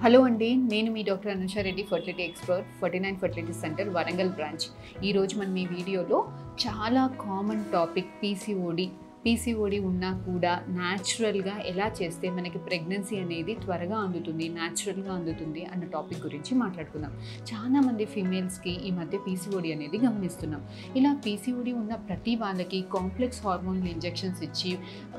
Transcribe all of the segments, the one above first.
Hello అండి, నేను మీ doctor Anusha Reddy, fertility expert, 49 fertility centre, Warangal branch. ఈరోజు మనం ఈ వీడియోలో చాలా కామన్ టాపిక్ పీసీఓడి ఉన్నా కూడా న్యాచురల్గా ఎలా చేస్తే మనకి ప్రెగ్నెన్సీ అనేది త్వరగా అందుతుంది, న్యాచురల్గా అందుతుంది అన్న టాపిక్ గురించి మాట్లాడుకుందాం. చాలామంది ఫీమేల్స్కి ఈ మధ్య పీసీఓడి అనేది గమనిస్తున్నాం. ఇలా పీసీఓడి ఉన్న ప్రతి వాళ్ళకి కాంప్లెక్స్ హార్మోన్లు ఇంజెక్షన్స్ ఇచ్చి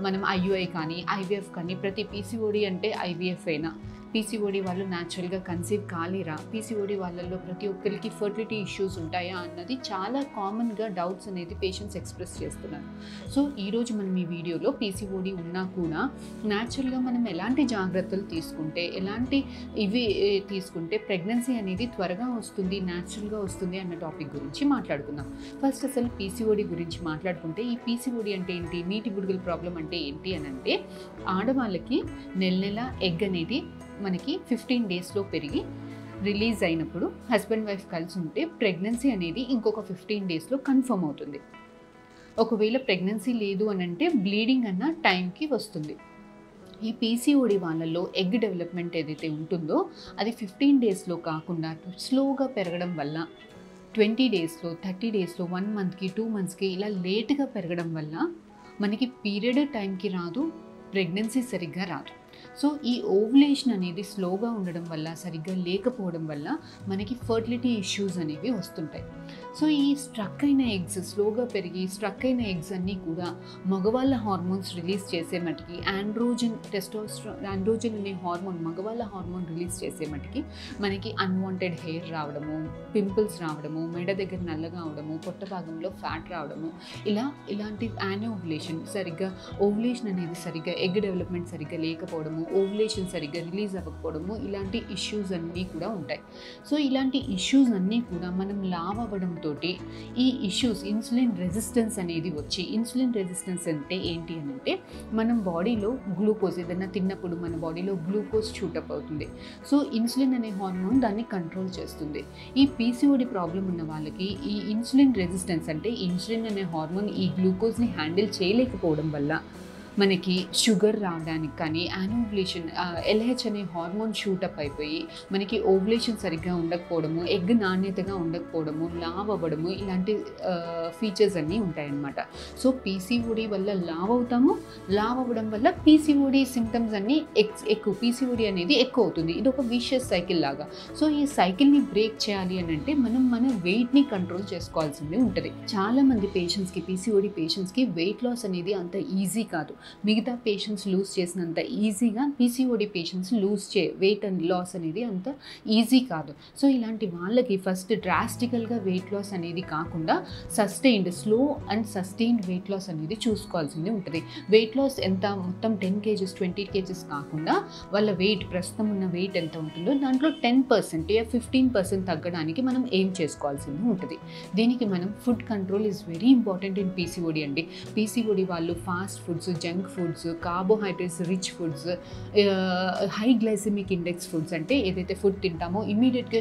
మనం ఐయుఐ కానీ ఐవీఎఫ్ కానీ, ప్రతి పీసీఓడి అంటే ఐవీఎఫ్ అయినా పీసీఓడి వాళ్ళు న్యాచురల్గా కన్సీవ్ కాలేరా, పీసీఓడి వాళ్ళల్లో ప్రతి ఒక్కరికి ఫర్టిలిటీ ఇష్యూస్ ఉంటాయా అన్నది చాలా కామన్గా డౌట్స్ అనేది పేషెంట్స్ ఎక్స్ప్రెస్ చేస్తున్నారు. సో ఈరోజు మనం ఈ వీడియోలో పీసీఓడి ఉన్నా కూడా న్యాచురల్గా మనం ఎలాంటి జాగ్రత్తలు తీసుకుంటే ప్రెగ్నెన్సీ అనేది త్వరగా వస్తుంది, న్యాచురల్గా వస్తుంది అన్న టాపిక్ గురించి మాట్లాడుకుందాం. ఫస్ట్ అసలు పీసీఓడి గురించి మాట్లాడుకుంటే, ఈ పీసీఓడి అంటే ఏంటి, నీటి బుడగల ప్రాబ్లం అంటే ఏంటి అని అంటే, ఆడవాళ్ళకి నెల ఎగ్ అనేది మనకి 15 డేస్లో పెరిగి రిలీజ్ అయినప్పుడు హస్బెండ్ వైఫ్ కలిసి ఉంటే ప్రెగ్నెన్సీ అనేది ఇంకొక 15 డేస్లో కన్ఫర్మ్ అవుతుంది. ఒకవేళ ప్రెగ్నెన్సీ లేదు అని అంటే బ్లీడింగ్ అన్న టైంకి వస్తుంది. ఈ పీసీఓడి వాళ్ళల్లో ఎగ్ డెవలప్మెంట్ ఏదైతే ఉంటుందో అది 15 డేస్లో కాకుండా స్లోగా పెరగడం వల్ల 20 డేస్లో, 30 డేస్లో, 1 మంత్కి, 2 మంత్స్కి ఇలా లేట్గా పెరగడం వల్ల మనకి పీరియడ్ టైంకి రాదు, ప్రెగ్నెన్సీ సరిగ్గా రాదు. సో ఈ ఓవ్యులేషన్ అనేది స్లోగా ఉండడం వల్ల, సరిగ్గా లేకపోవడం వల్ల మనకి ఫర్టిలిటీ ఇష్యూస్ అనేవి వస్తుంటాయి. సో ఈ స్ట్రక్ అయిన ఎగ్స్, స్లోగా పెరిగి స్ట్రక్ అయిన ఎగ్స్ అన్నీ కూడా మగవాళ్ళ హార్మోన్స్ రిలీజ్ చేసే మటుకి ఆండ్రోజన్ అనే హార్మోన్, మగవాళ్ళ హార్మోన్ రిలీజ్ చేసే మటుకి మనకి అన్వాంటెడ్ హెయిర్ రావడము, పింపుల్స్ రావడము, మెడ దగ్గర నల్లగా అవడము, పొట్ట భాగంలో ఫ్యాట్ రావడము, ఇలాంటి ఓవ్యులేషన్ అనేది సరిగ్గా ఎగ్ డెవలప్మెంట్ సరిగ్గా లేకపోవడము, ఓవ్యులేషన్ సరిగ్గా రిలీజ్ అవ్వకపోవడము, ఇలాంటి ఇష్యూస్ అన్నీ కూడా ఉంటాయి. సో ఇలాంటి ఇష్యూస్ అన్నీ కూడా మనం లావ్ అవ్వడంతో ఈ ఇష్యూస్ ఇన్సులిన్ రెసిస్టెన్స్ అనేది వచ్చి, ఇన్సులిన్ రెసిస్టెన్స్ అంటే ఏంటి అని అంటే, మనం బాడీలో గ్లూకోజ్ ఏదైనా తిన్నప్పుడు మన బాడీలో గ్లూకోజ్ షూటప్ అవుతుంది. సో ఇన్సులిన్ అనే హార్మోన్ దాన్ని కంట్రోల్ చేస్తుంది. ఈ పీసీఓడి ప్రాబ్లం ఉన్న వాళ్ళకి ఈ ఇన్సులిన్ రెసిస్టెన్స్ అంటే ఇన్సులిన్ అనే హార్మోన్ ఈ గ్లూకోజ్ని హ్యాండిల్ చేయలేకపోవడం వల్ల మనకి షుగర్ రావడానికి కానీ, యానోవ్యులేషన్ ఎల్హెచ్ అనే హార్మోన్ షూటప్ అయిపోయి మనకి ఓవ్యులేషన్ సరిగ్గా ఉండకపోవడము, ఎగ్ నాణ్యతగా ఉండకపోవడము, లావ్ అవ్వడము, ఇలాంటి ఫీచర్స్ అన్నీ ఉంటాయన్నమాట. సో పీసీఓడి వల్ల లావ్ అవుతాము, లావ్ అవ్వడం వల్ల పీసీఓడి సిమ్టమ్స్ అన్నీ పీసీఓడి అనేది ఎక్కువ అవుతుంది. ఇది ఒక విషియస్ సైకిల్ లాగా. సో ఈ సైకిల్ని బ్రేక్ చేయాలి అని అంటే మనం మన వెయిట్ని కంట్రోల్ చేసుకోవాల్సింది ఉంటుంది. చాలామంది పేషెంట్స్కి, పీసీఓడి పేషెంట్స్కి వెయిట్ లాస్ అనేది అంత ఈజీ కాదు. మిగతా పేషెంట్స్ లూజ్ చేసినంత ఈజీగా PCOD patients weight and loss అనేది అంత ఈజీ కాదు. సో ఇలాంటి వాళ్ళకి ఫస్ట్ డ్రాస్టికల్గా వెయిట్ లాస్ అనేది కాకుండా slow and sustained weight loss అనేది చూసుకోవాల్సింది ఉంటుంది. వెయిట్ లాస్ ఎంత, మొత్తం 10 kgs 20 kgs కాకుండా వాళ్ళ ప్రస్తుతం ఉన్న వెయిట్ ఎంత ఉంటుందో దాంట్లో 10% 15% తగ్గడానికి మనం ఏం చేసుకోవాల్సింది ఉంటుంది. దీనికి మనం food control is very important in PCOD అండి. పీసీఓడి వాళ్ళు fast foods, junk foods, carbohydrates rich foods, high glycemic index foods అంటే ఏదైతే ఫుడ్ తింటామో ఇమీడియట్గా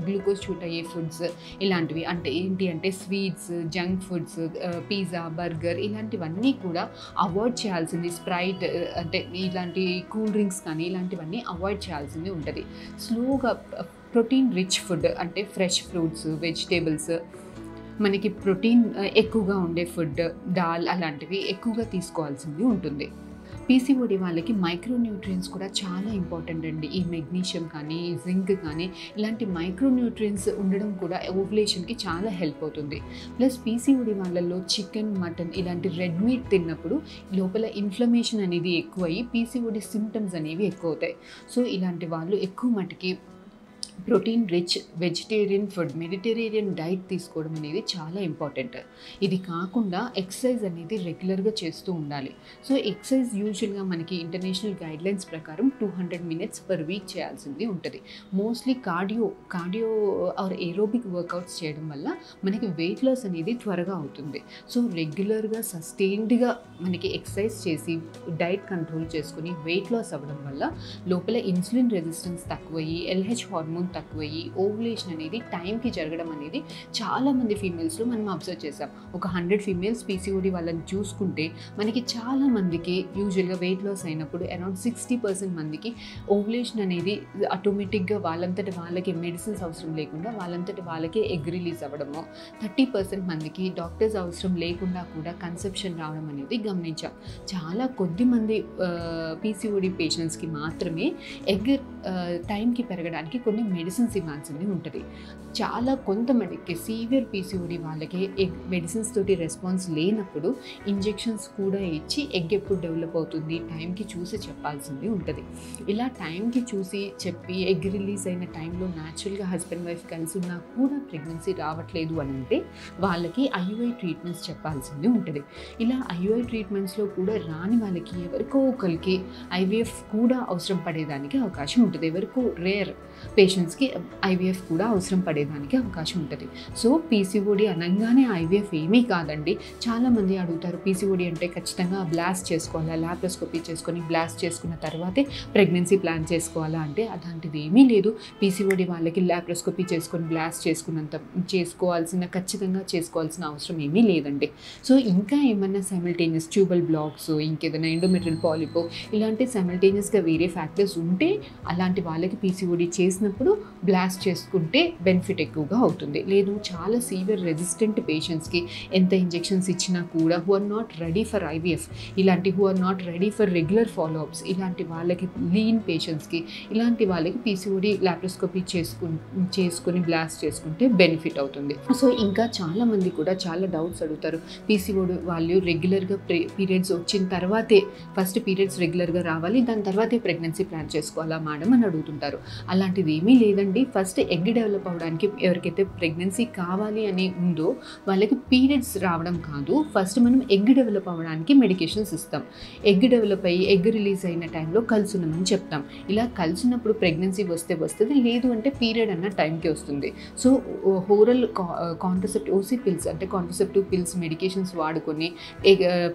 గ్లూకోజ్ షూట్ అయ్యే ఫుడ్స్, ఇలాంటివి అంటే ఏంటి అంటే sweets, junk foods, pizza, burger, ఇలాంటివన్నీ కూడా అవాయిడ్ చేయాల్సింది. స్ప్రైట్ అంటే ఇలాంటి కూల్ డ్రింక్స్ కానీ ఇలాంటివన్నీ అవాయిడ్ చేయాల్సింది ఉంటుంది. స్లోగా ప్రోటీన్ రిచ్ ఫుడ్ అంటే ఫ్రెష్ ఫ్రూట్స్, వెజిటేబుల్స్, మనకి ప్రోటీన్ ఎక్కువగా ఉండే ఫుడ్, దాల్ అలాంటివి ఎక్కువగా తీసుకోవాల్సింది ఉంటుంది. పీసీఓడి వాళ్ళకి మైక్రోన్యూట్రియన్స్ కూడా చాలా ఇంపార్టెంట్ అండి. ఈ మెగ్నీషియం కానీ, జింక్ కానీ, ఇలాంటి మైక్రోన్యూట్రియన్స్ ఉండడం కూడా ఓవ్యులేషన్కి చాలా హెల్ప్ అవుతుంది. ప్లస్ పీసీఓడి వాళ్ళల్లో చికెన్, మటన్ ఇలాంటి రెడ్ మీట్ తిన్నప్పుడు లోపల ఇన్ఫ్లమేషన్ అనేది ఎక్కువయ్యి పీసీఓడి సిమ్టమ్స్ అనేవి ఎక్కువ అవుతాయి. సో ఇలాంటి వాళ్ళు ఎక్కువ మటుకి protein rich vegetarian food, Mediterranean diet తీసుకోవడం అనేది చాలా ఇంపార్టెంట్. ఇది కాకుండా ఎక్సర్సైజ్ అనేది రెగ్యులర్గా చేస్తూ ఉండాలి. సో ఎక్సర్సైజ్ యూజువల్గా మనకి ఇంటర్నేషనల్ గైడ్లైన్స్ ప్రకారం 200 minutes per week చేయాల్సింది ఉంటుంది. Mostly cardio or aerobic workouts చేయడం వల్ల మనకి వెయిట్ లాస్ అనేది త్వరగా అవుతుంది. సో రెగ్యులర్గా సస్టైన్డ్గా మనకి ఎక్సర్సైజ్ చేసి డైట్ కంట్రోల్ చేసుకుని వెయిట్ లాస్ అవ్వడం వల్ల లోపల ఇన్సులిన్ రెసిస్టెన్స్ తక్కువయ్యి ఎల్హెచ్ హార్మోన్ కౌంట్ తక్కువయ్యి ఓవులేషన్ అనేది టైంకి జరగడం అనేది చాలామంది ఫీమేల్స్లో మనం అబ్జర్వ్ చేసాం. ఒక 100 ఫీమేల్స్ పీసీఓడి వాళ్ళని చూసుకుంటే మనకి చాలామందికి యూజువల్గా వెయిట్ లాస్ అయినప్పుడు అరౌండ్ 60% మందికి ఓవులేషన్ అనేది ఆటోమేటిక్గా వాళ్ళంతటి వాళ్ళకి మెడిసిన్స్ అవసరం లేకుండా వాళ్ళంతటి వాళ్ళకే ఎగ్ రిలీజ్ అవ్వడము, 30% మందికి డాక్టర్స్ అవసరం లేకుండా కూడా కన్సెప్షన్ రావడం అనేది గమనించాం. చాలా కొద్ది మంది పీసీఓడి పేషెంట్స్కి మాత్రమే ఎగ్ టైంకి పెరగడానికి కొన్ని మెడిసిన్స్ ఇవ్వాల్సింది ఉంటుంది. చాలా కొంతమందికి సీవియర్ పీసీఓడి వాళ్ళకి ఎగ్ మెడిసిన్స్ తోటి రెస్పాన్స్ లేనప్పుడు ఇంజెక్షన్స్ కూడా ఇచ్చి ఎగ్ ఎప్పుడు డెవలప్ అవుతుంది టైంకి చూసి చెప్పాల్సింది ఉంటుంది. ఇలా టైంకి చూసి చెప్పి ఎగ్ రిలీజ్ అయిన టైంలో న్యాచురల్గా హస్బెండ్ వైఫ్ కలిసి ఉన్నా కూడా ప్రెగ్నెన్సీ రావట్లేదు అని అంటే వాళ్ళకి ఐయుఐ ట్రీట్మెంట్స్ చెప్పాల్సింది ఉంటుంది. ఇలా ఐయుఐ ట్రీట్మెంట్స్లో కూడా రాని వాళ్ళకి ఎవరికో ఒకరికి ఐవీఎఫ్ కూడా అవసరం పడేదానికి అవకాశం ఉంటుంది. ఎవరికో రేర్ పేషెంట్స్కి ఐవీఎఫ్ కూడా అవసరం పడేదానికి అవకాశం ఉంటుంది. సో పీసీఓడి అనగానే ఐవీఎఫ్ ఏమీ కాదండి. చాలామంది అడుగుతారు పీసీఓడి అంటే ఖచ్చితంగా బ్లాస్ట్ చేసుకోవాలా, లాప్రోస్కోపీ చేసుకొని బ్లాస్ట్ చేసుకున్న తర్వాతే ప్రెగ్నెన్సీ ప్లాన్ చేసుకోవాలా అంటే అలాంటిది ఏమీ లేదు. పీసీఓడి వాళ్ళకి లాప్రోస్కోపీ చేసుకొని బ్లాస్ట్ ఖచ్చితంగా చేసుకోవాల్సిన అవసరం ఏమీ లేదండి. సో ఇంకా ఏమన్నా సైమల్టేనియస్ ట్యూబల్ బ్లాక్స్, ఇంకేదైనా ఎండోమెట్రియల్ పాలిపో ఇలాంటి సైమల్టేనియస్గా వేరే ఫ్యాక్టర్స్ ఉంటే అలాంటి వాళ్ళకి పీసీఓడి చేసినప్పుడు బ్లాస్ట్ చేసుకుంటే బెనిఫిట్ ఎక్కువగా అవుతుంది. లేదు చాలా సీవియర్ రెసిస్టెంట్ పేషెంట్స్కి ఎంత ఇంజెక్షన్స్ ఇచ్చినా కూడా who are not ready for IVF, who are not ready for regular follow ups, ఇలాంటి వాళ్ళకి లీన్ పేషెంట్స్కి ఇలాంటి వాళ్ళకి పీసీఓడి లాప్రోస్కోపీ చేసుకొని బ్లాస్ట్ చేసుకుంటే బెనిఫిట్ అవుతుంది. సో ఇంకా చాలామంది కూడా చాలా డౌట్స్ అడుగుతారు. పీసీఓడి వాళ్ళు రెగ్యులర్గా పీరియడ్స్ వచ్చిన తర్వాతే ఫస్ట్ పీరియడ్స్ రెగ్యులర్గా రావాలి, దాని తర్వాతే ప్రెగ్నెన్సీ ప్లాన్ చేసుకోవాలా మేడం అని అడుగుతుంటారు. అలాంటిది ఏమీ లేదండి. ఫస్ట్ ఎగ్ డెవలప్ అవ్వడానికి ఎవరికైతే ప్రెగ్నెన్సీ కావాలి అని ఉందో వాళ్ళకి పీరియడ్స్ రావడం కాదు, ఫస్ట్ మనం ఎగ్ డెవలప్ అవ్వడానికి మెడికేషన్స్ ఇస్తాం. ఎగ్ డెవలప్ అయ్యి ఎగ్ రిలీజ్ అయిన టైంలో కలుసున్నామని చెప్తాం. ఇలా కలిసినప్పుడు ప్రెగ్నెన్సీ వస్తుంది, లేదు అంటే పీరియడ్ అన్న టైంకి వస్తుంది. So oral contraceptive OC pills అంటే కాంట్రసెప్టివ్ పిల్స్ మెడికేషన్స్ వాడుకొని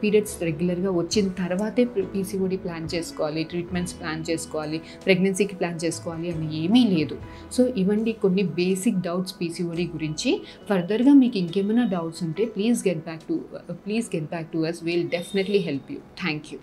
పీరియడ్స్ రెగ్యులర్గా వచ్చిన తర్వాతే పీసీఓడి ప్లాన్ చేసుకోవాలి, ట్రీట్మెంట్స్ ప్లాన్ చేసుకోవాలి, ప్రెగ్నెన్సీకి ప్లాన్ చేసుకోవాలి అని ఏమీ లేదు. సో ఇవన్నీ కొన్ని బేసిక్ డౌట్స్ పీసీఓడి గురించి. ఫర్దర్గా మీకు ఇంకేమైనా డౌట్స్ ఉంటే please get back to us. We'll definitely help you. Thank you.